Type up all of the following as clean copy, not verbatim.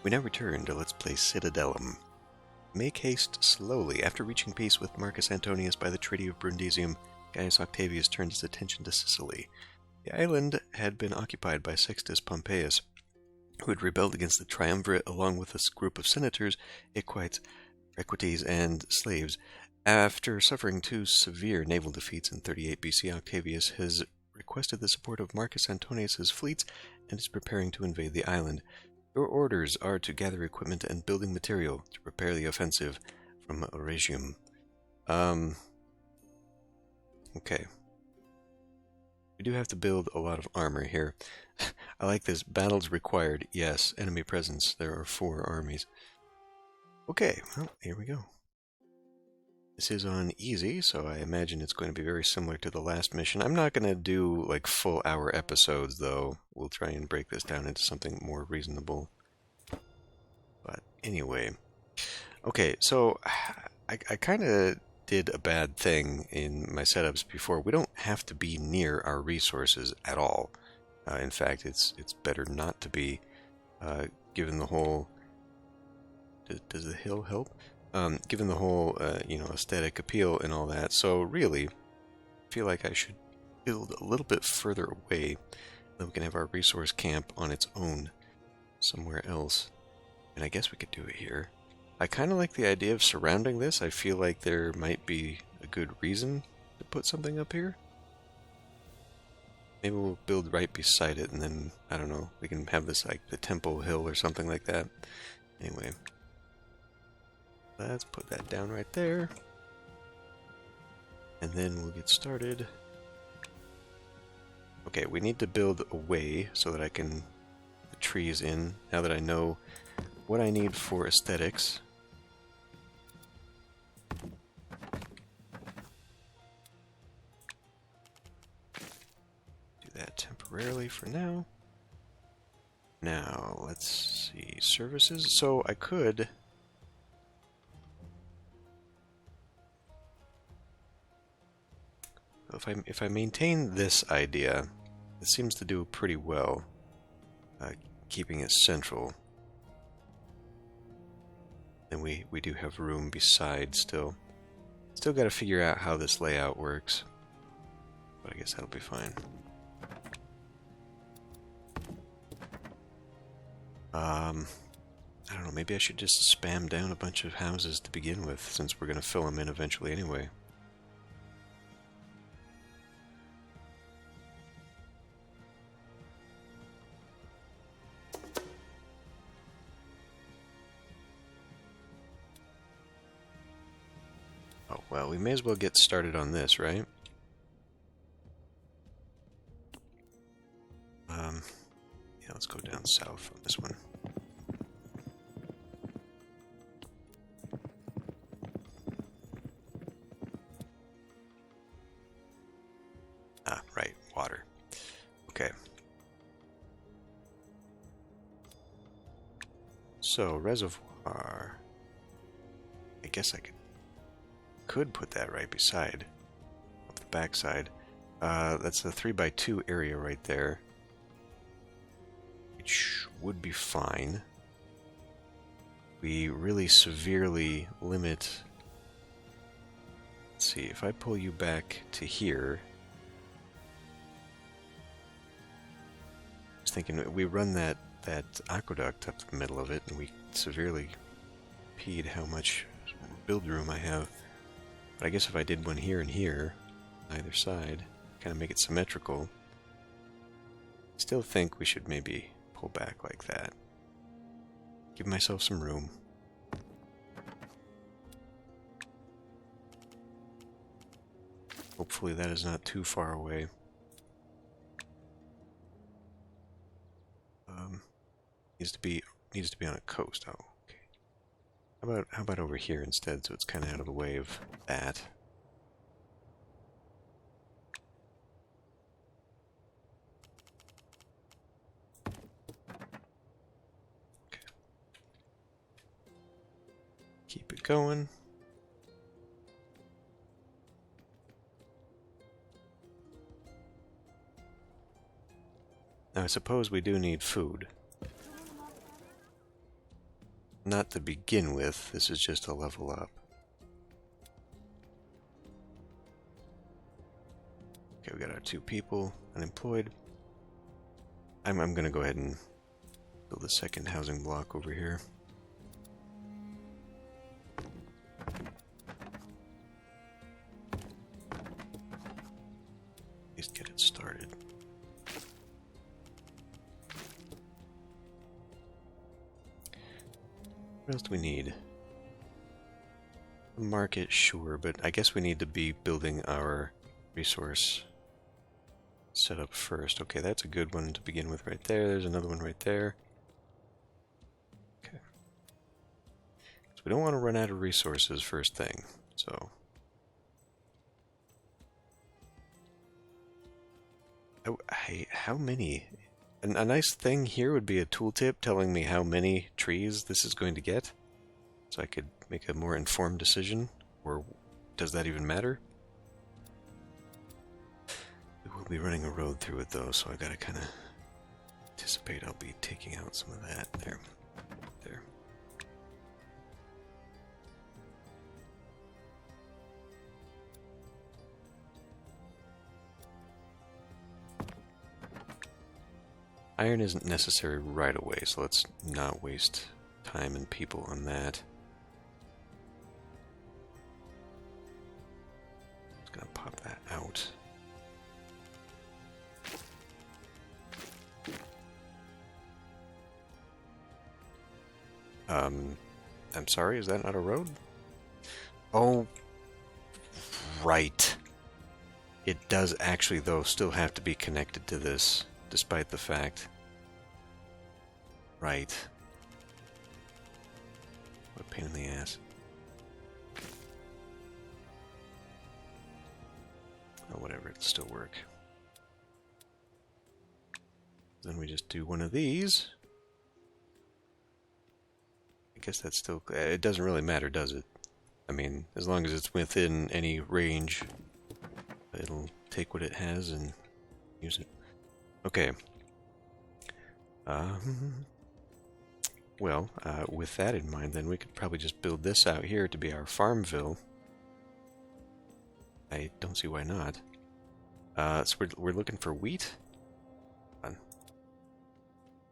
We now return to Let's Play Citadelum. Make haste slowly. After reaching peace with Marcus Antonius by the Treaty of Brundisium, Gaius Octavius turned his attention to Sicily. The island had been occupied by Sextus Pompeius, who had rebelled against the triumvirate along with a group of senators, equites, equites, and slaves. After suffering two severe naval defeats in 38 BC, Octavius has requested the support of Marcus Antonius's fleets and is preparing to invade the island. Your orders are to gather equipment and building material to prepare the offensive from Rhegium. Okay. We do have to build a lot of armor here. I like this. Battles required. Yes. Enemy presence. There are 4 armies. Okay. Well, here we go. This is on easy, so I imagine it's going to be very similar to the last mission. I'm not going to do like full hour episodes, though. We'll try and break this down into something more reasonable. But anyway. Okay, so I kind of did a bad thing in my setups before. We don't have to be near our resources at all. In fact, it's better not to be, given the whole... Does the hill help? Given the whole, aesthetic appeal and all that. So really, I feel like I should build a little bit further away. Then we can have our resource camp on its own somewhere else. And I guess we could do it here. I kind of like the idea of surrounding this. I feel like there might be a good reason to put something up here. Maybe we'll build right beside it and then, I don't know, we can have this like the temple hill or something like that. Anyway. Let's put that down right there. And then we'll get started. Okay, we need to build a way so that I can put the trees in. Now that I know what I need for aesthetics. Do that temporarily for now. Now, let's see. Services. So I could... If I maintain this idea, it seems to do pretty well, keeping it central. And we do have room beside still. Still got to figure out how this layout works, but I guess that'll be fine. I don't know, maybe I should just spam down a bunch of houses to begin with, since we're going to fill them in eventually anyway. Oh, well, we may as well get started on this, right? Yeah, let's go down south on this one. Ah, right, water. Okay. So, reservoir. I guess I could put that right beside, up the backside. That's the 3x2 area right there, which would be fine. We really severely limit. Let's see, if I pull you back to here, I was thinking we run that aqueduct up the middle of it, and we severely impede how much build room I have. But I guess if I did one here and here, either side, kind of make it symmetrical, still think we should maybe pull back like that. Give myself some room. Hopefully that is not too far away. Needs to be on a coast. Oh, okay. How about over here instead, so it's kind of out of the way of that. Okay. Keep it going. Now I suppose we do need food. not to begin with. This is just a level up. Okay, we got our 2 people unemployed. I'm going to go ahead and build a second housing block over here. At least get it started. What else do we need? Market, sure, but I guess we need to be building our resource setup first. Okay, that's a good one to begin with right there. There's another one right there. Okay. So we don't want to run out of resources first thing, so... Oh, hey, how many? A nice thing here would be a tooltip telling me how many trees this is going to get, so I could make a more informed decision, or does that even matter? We will be running a road through it though, so I gotta kind of anticipate I'll be taking out some of that. There. There. Iron isn't necessary right away, so let's not waste time and people on that. Just gonna pop that out. I'm sorry, is that not a road? Oh, right. It does actually, though, still have to be connected to this, despite the fact. Right. What a pain in the ass. Oh, whatever, it'll still work. Then we just do one of these. I guess that's still... It doesn't really matter, does it? I mean, as long as it's within any range, it'll take what it has and use it. Okay. Well, with that in mind, then we could probably just build this out here to be our Farmville. I don't see why not. So we're looking for wheat.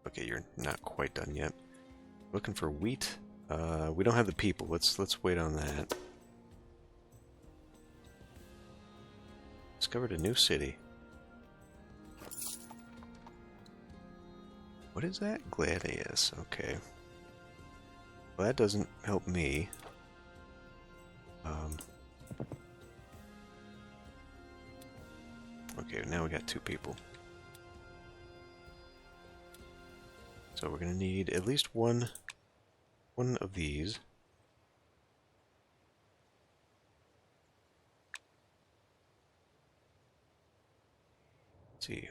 Okay, you're not quite done yet. Looking for wheat. We don't have the people. Let's wait on that. Discovered a new city. What is that? Gladius. Okay. Well, that doesn't help me. Okay, now we got 2 people. So we're gonna need at least one of these. Let's see.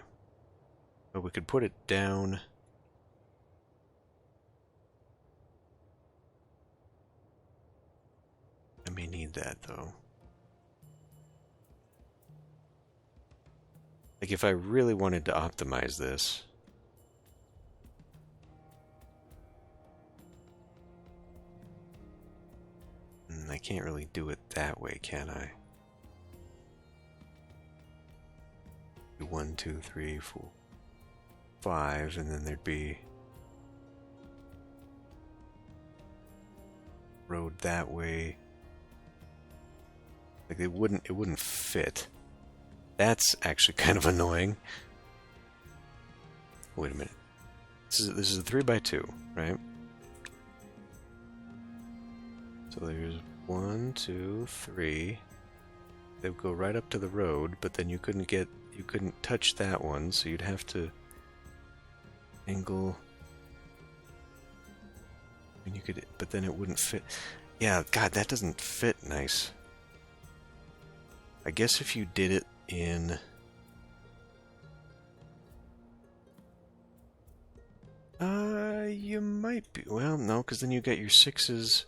But we could put it down. I may need that though. Like if I really wanted to optimize this. I can't really do it that way, can I? 1, 2, 3, 4, 5, and then there'd be road that way. Like it wouldn't fit. That's actually kind of annoying. Wait a minute. This is a 3x2, right? So there's 1, 2, 3. They would go right up to the road, but then you couldn't touch that one, so you'd have to angle. And you could, but then it wouldn't fit. Yeah, God, that doesn't fit nice. I guess if you did it in you might be, well, no, because then you got your 6s.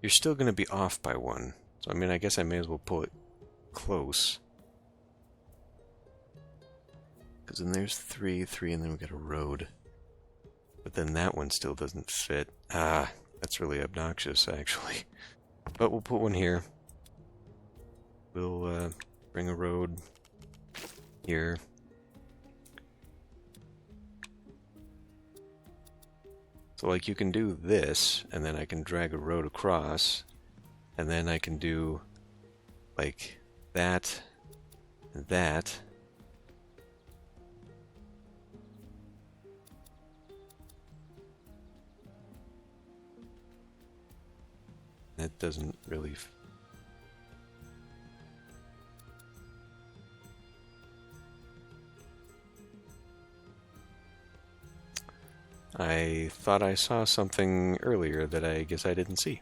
You're still going to be off by 1. So I mean, I guess I may as well pull it close. Because then there's 3, 3, and then we got a road. But then that one still doesn't fit. That's really obnoxious, actually. But we'll put one here. We'll bring a road here. So like you can do this, and then I can drag a road across, and then I can do like that and that. That doesn't really... I thought I saw something earlier that I guess I didn't see.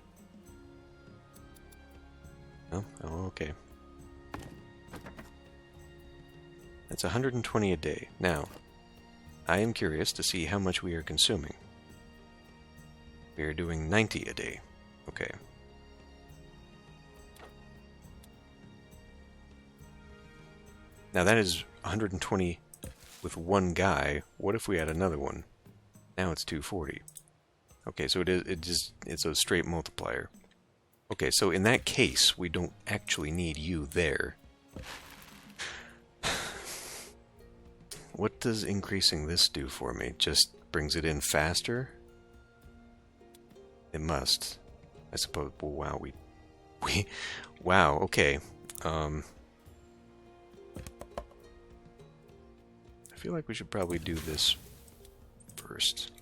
Oh, okay. That's 120 a day. Now, I am curious to see how much we are consuming. We are doing 90 a day. Okay. Now that is 120 with one guy. What if we had another one? Now it's 240. Okay, so it's a straight multiplier. Okay, so in that case, we don't actually need you there. What does increasing this do for me? Just brings it in faster? It must. I suppose. Well, wow, wow, okay. I feel like we should probably do this first.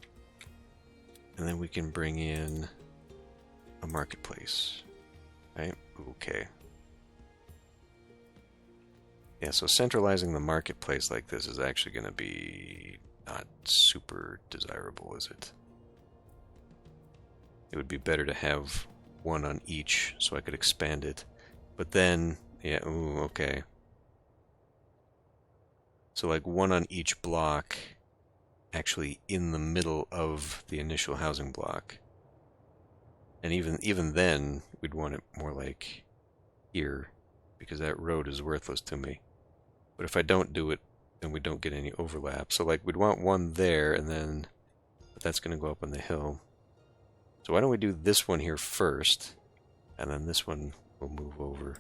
And then we can bring in a marketplace. Right? Okay. Yeah, so centralizing the marketplace like this is actually going to be not super desirable, is it? It would be better to have one on each so I could expand it. But then, yeah, ooh, okay. So like one on each block, actually in the middle of the initial housing block. And even then, we'd want it more like here, because that road is worthless to me. But if I don't do it, then we don't get any overlap. So like we'd want one there, and then but that's going to go up on the hill. So why don't we do this one here first, and then this one will move over.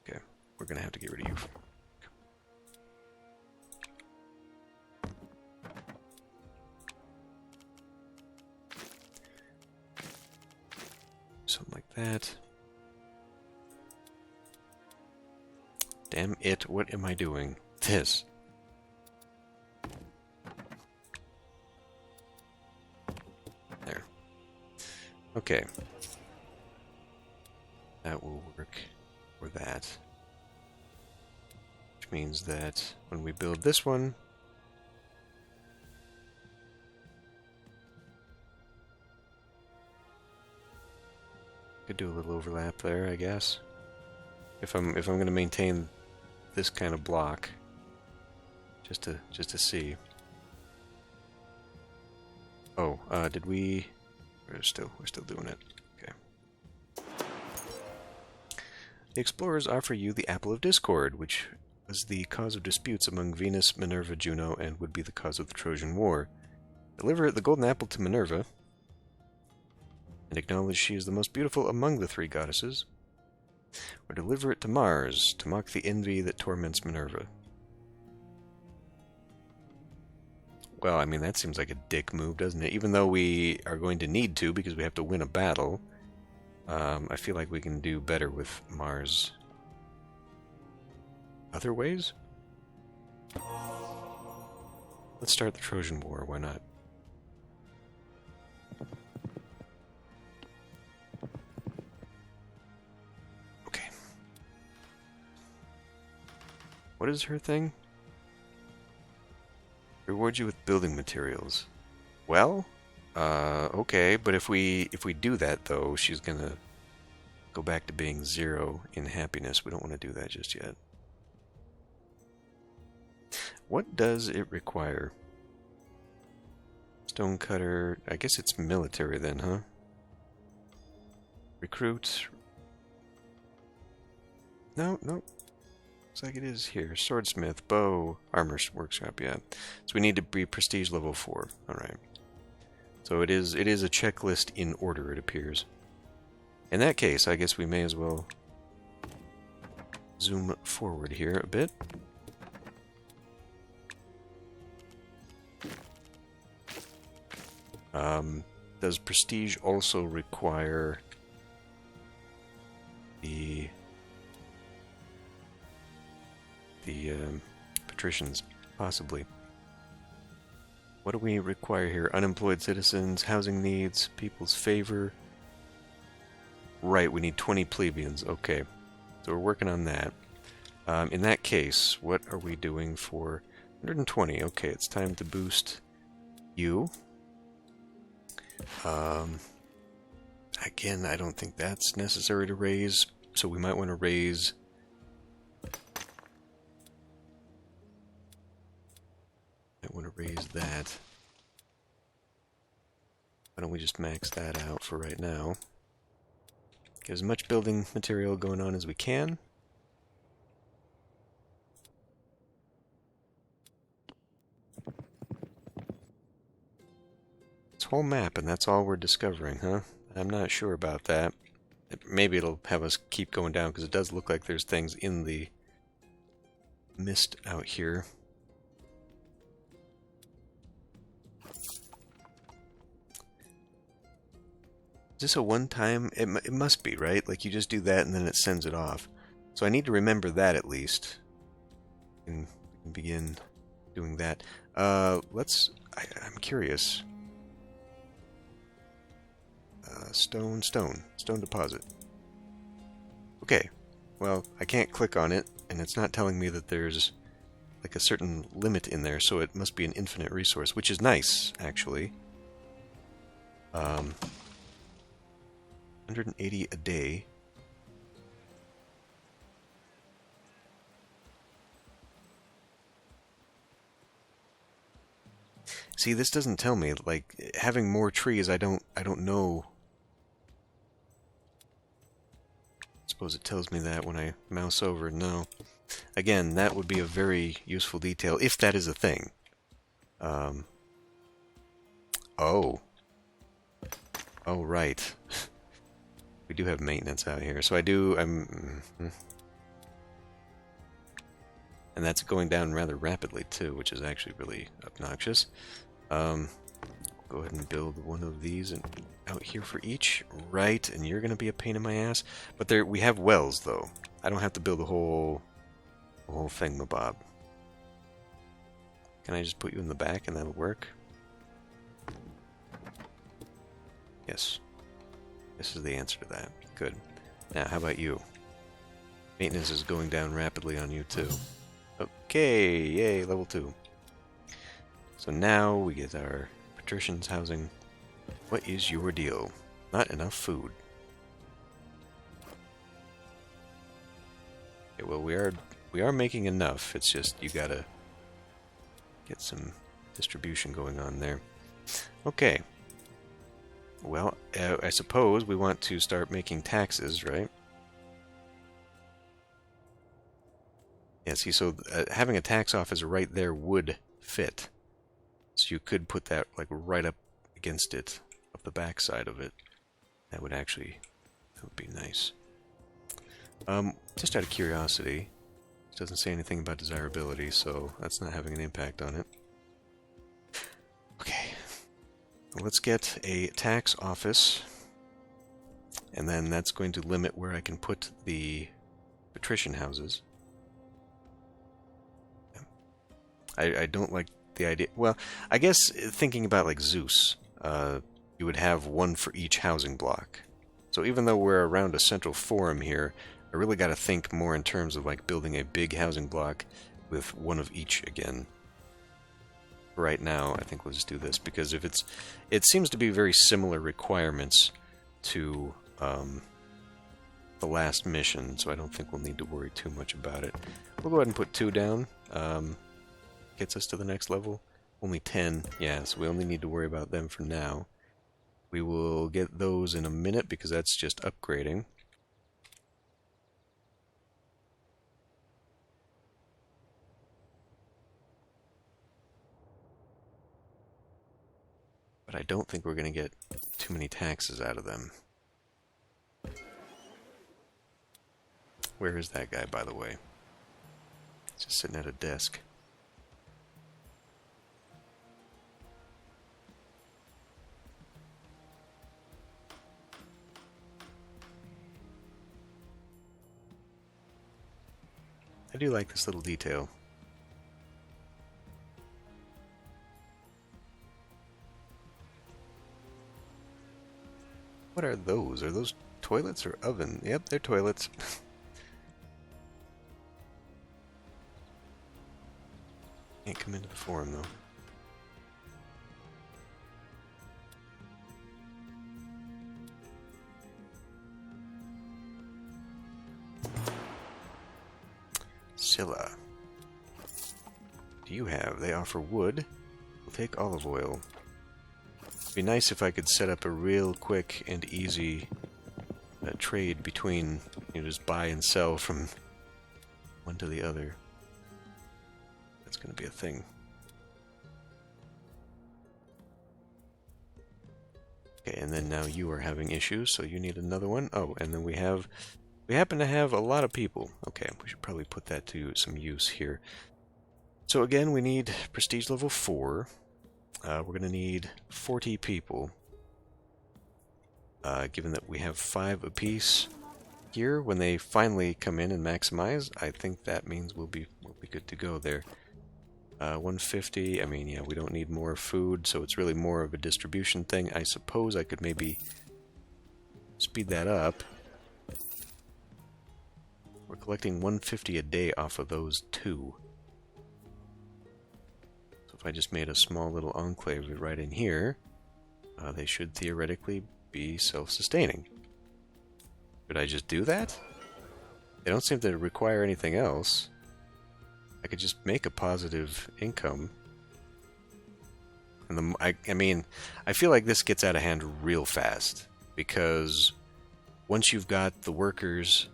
Okay, we're going to have to get rid of you. Something like that. Damn it, what am I doing? This. There. Okay. That will work for that. Which means that when we build this one, could do a little overlap there, I guess. If I'm going to maintain this kind of block, just to see. Oh, did we? We're still doing it. Okay. The explorers offer you the Apple of Discord, which was the cause of disputes among Venus, Minerva, Juno, and would be the cause of the Trojan War. Deliver the golden apple to Minerva, and acknowledge she is the most beautiful among the three goddesses, or deliver it to Mars, to mock the envy that torments Minerva. Well, I mean, that seems like a dick move, doesn't it? Even though we are going to need to, because we have to win a battle, I feel like we can do better with Mars. Other ways? Let's start the Trojan War, why not? What is her thing? Reward you with building materials. Well, okay, but if we do that though, she's gonna go back to being 0 in happiness. We don't want to do that just yet. What does it require? Stonecutter. I guess it's military then, huh? Recruit. No. Looks like it is here. Swordsmith, bow, armor workshop, yeah. So we need to be prestige level 4. Alright. So it is a checklist in order, it appears. In that case, I guess we may as well zoom forward here a bit. Does prestige also require the patricians? Possibly. What do we require here? Unemployed citizens, housing needs, people's favor. Right, we need 20 plebeians. Okay, so we're working on that. In that case, what are we doing for 120? Okay, it's time to boost you. Again, I don't think that's necessary to raise, so we might want to raise... that. Why don't we just max that out for right now? Get as much building material going on as we can. This whole map, and that's all we're discovering, huh? I'm not sure about that. Maybe it'll have us keep going down, because it does look like there's things in the mist out here. Is this a one-time? It must be, right? Like, you just do that and then it sends it off. So I need to remember that at least. And begin doing that. I'm curious. Stone deposit. Okay. Well, I can't click on it, and it's not telling me that there's like a certain limit in there, so it must be an infinite resource, which is nice, actually. 180 a day. See, this doesn't tell me, like, having more trees, I don't know. I suppose it tells me that when I mouse over. No. Again, that would be a very useful detail, if that is a thing. Oh. Oh, right. We do have maintenance out here, so and that's going down rather rapidly too, which is actually really obnoxious. Go ahead and build one of these and out here for each. Right, and you're gonna be a pain in my ass. But we have wells though. I don't have to build the whole thingamabob. Can I just put you in the back and that'll work? Yes. This is the answer to that. Good. Now, how about you? Maintenance is going down rapidly on you, too. Okay, yay, level 2. So now we get our patricians' housing. What is your deal? Not enough food. Okay, well, we are making enough. It's just you gotta get some distribution going on there. Okay. Well, I suppose we want to start making taxes, right? Yeah, see, so having a tax office right there would fit. So you could put that, like, right up against it, up the back side of it. That would be nice. Just out of curiosity, it doesn't say anything about desirability, so that's not having an impact on it. Okay. Let's get a tax office, and then that's going to limit where I can put the patrician houses. I don't like the idea. Well, I guess thinking about like Zeus, you would have one for each housing block. So even though we're around a central forum here, I really got to think more in terms of like building a big housing block with one of each again. Right now, I think we'll just do this, because if it seems to be very similar requirements to the last mission, so I don't think we'll need to worry too much about it. We'll go ahead and put 2 down. Gets us to the next level. Only 10, yeah, so we only need to worry about them for now. We will get those in a minute, because that's just upgrading. but I don't think we're going to get too many taxes out of them. Where is that guy, by the way? He's just sitting at a desk. I do like this little detail. What are those? Are those toilets or oven? Yep, they're toilets. Can't come into the forum, though. Scylla. Do you have? They offer wood. We'll take olive oil. It'd be nice if I could set up a real quick and easy trade between, just buy and sell from one to the other. That's going to be a thing. Okay, and then now you are having issues, so you need another one. Oh, and then we happen to have a lot of people. Okay, we should probably put that to some use here. So again, we need prestige level 4. We're going to need 40 people. Given that we have 5 apiece here, when they finally come in and maximize, I think that means we'll be good to go there. 150, I mean, yeah, we don't need more food, so it's really more of a distribution thing. I suppose I could maybe speed that up. We're collecting 150 a day off of those 2. So if I just made a small little enclave right in here, they should theoretically be self-sustaining. Should I just do that? They don't seem to require anything else. I could just make a positive income. And I mean, I feel like this gets out of hand real fast, because once you've got the workers,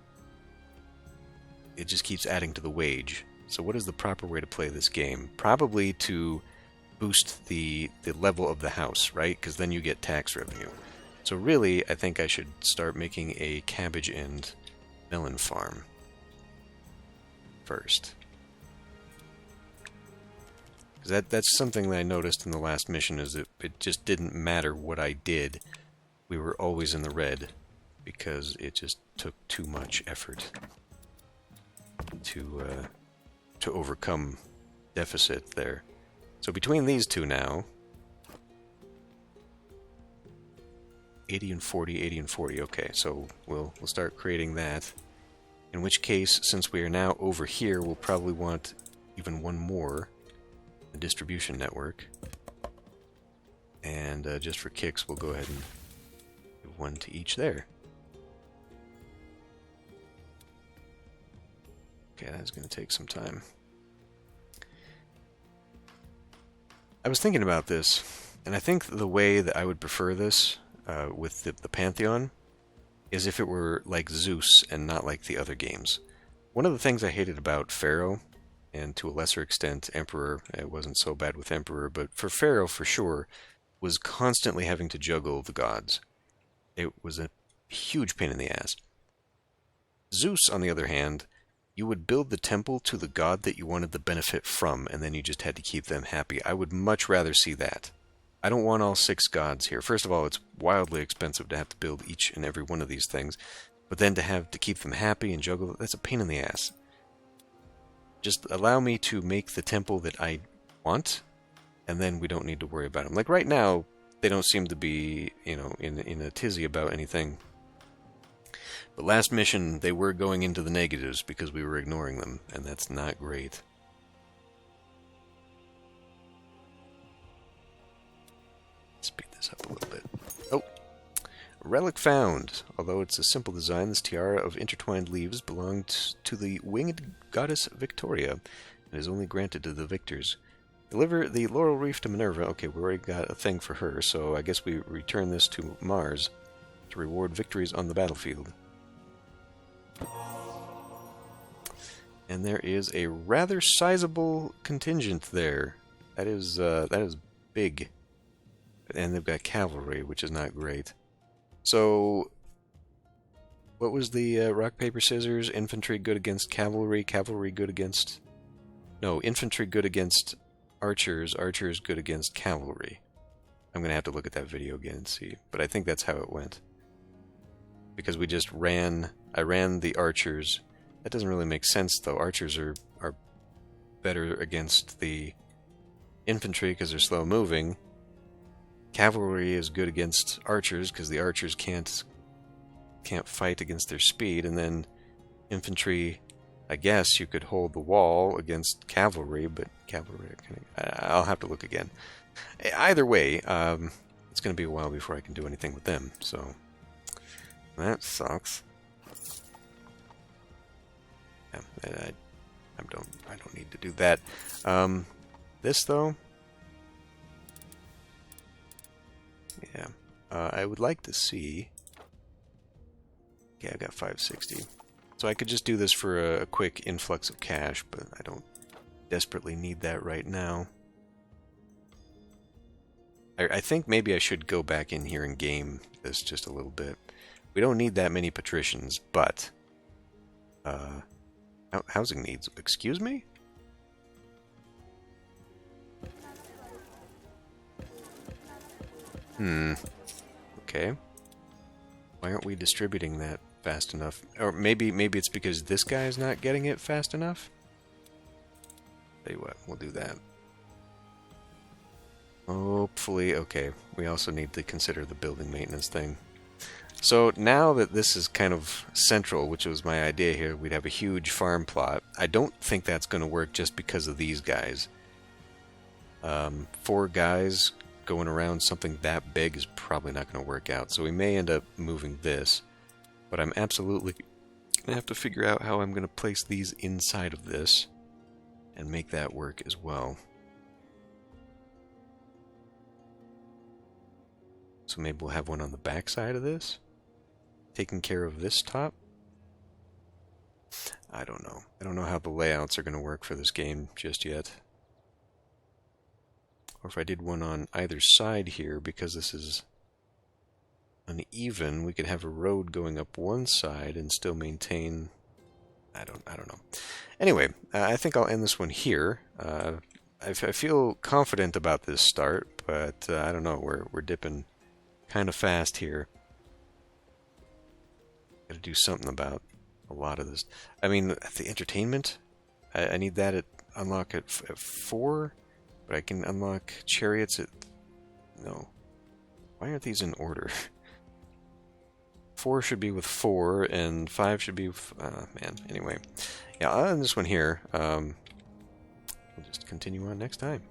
it just keeps adding to the wage. So what is the proper way to play this game? Probably to boost the level of the house, right? Because then you get tax revenue. So really, I think I should start making a cabbage and melon farm first. Because that's something that I noticed in the last mission, is that it just didn't matter what I did. We were always in the red, because it just took too much effort to overcome deficit there. So between these two now, 80 and 40, 80 and 40. Okay, so we'll start creating that. In which case, since we are now over here, we'll probably want even one more, a distribution network. And just for kicks, we'll go ahead and give one to each there. Okay, that's going to take some time. I was thinking about this, and I think the way that I would prefer this with the Pantheon is if it were like Zeus and not like the other games. One of the things I hated about Pharaoh, and to a lesser extent Emperor, it wasn't so bad with Emperor, but for Pharaoh for sure, was constantly having to juggle the gods. It was a huge pain in the ass. Zeus, on the other hand, you would build the temple to the god that you wanted the benefit from, and then you just had to keep them happy. I would much rather see that. I don't want all 6 gods here. First of all, it's wildly expensive to have to build each and every one of these things, but then to have to keep them happy and juggle, that's a pain in the ass. Just allow me to make the temple that I want, and then we don't need to worry about them. Like right now, they don't seem to be, in a tizzy about anything. But last mission, they were going into the negatives because we were ignoring them, and that's not great. Speed this up a little bit. Oh! A relic found! Although it's a simple design, this tiara of intertwined leaves belonged to the winged goddess Victoria, and is only granted to the victors. Deliver the laurel wreath to Minerva. Okay, we already got a thing for her, so I guess we return this to Mars to reward victories on the battlefield. And there is a rather sizable contingent there. That is big. And they've got cavalry, which is not great. So, what was the rock, paper, scissors? Infantry good against cavalry, cavalry good against... No, infantry good against archers, archers good against cavalry. I'm going to have to look at that video again and see. But I think that's how it went. Because we just ran... I ran the archers. That doesn't really make sense, though. Archers are better against the infantry because they're slow moving. Cavalry is good against archers because the archers can't fight against their speed, and then infantry, I guess you could hold the wall against cavalry, but cavalry, I'll have to look again. Either way, it's going to be a while before I can do anything with them, so that sucks. Yeah, I don't need to do that. This though. Yeah, I would like to see... Yeah, I got 560. So I could just do this for a quick influx of cash, but I don't desperately need that right now. I think maybe I should go back in here and game this just a little bit. We don't need that many patricians, but... housing needs... Excuse me? Okay. Why aren't we distributing that fast enough? Or maybe it's because this guy's not getting it fast enough? Tell you what, we'll do that. Hopefully, okay. We also need to consider the building maintenance thing. So now that this is kind of central, which was my idea here, we'd have a huge farm plot. I don't think that's going to work just because of these guys. 4 guys going around something that big is probably not going to work out. So we may end up moving this. But I'm absolutely going to have to figure out how I'm going to place these inside of this and make that work as well. So maybe we'll have one on the back side of this, taking care of this top. I don't know. I don't know how the layouts are going to work for this game just yet. Or if I did one on either side here, because this is uneven, we could have a road going up one side and still maintain... I don't know. Anyway, I think I'll end this one here. I feel confident about this start, but I don't know. We're dipping kind of fast here. Got to do something about a lot of this. I mean, the entertainment, I need that at unlock at 4, but I can unlock chariots at... No. Why aren't these in order? 4 should be with 4, and 5 should be with... man, anyway. Yeah, I'll end this one here. We'll just continue on next time.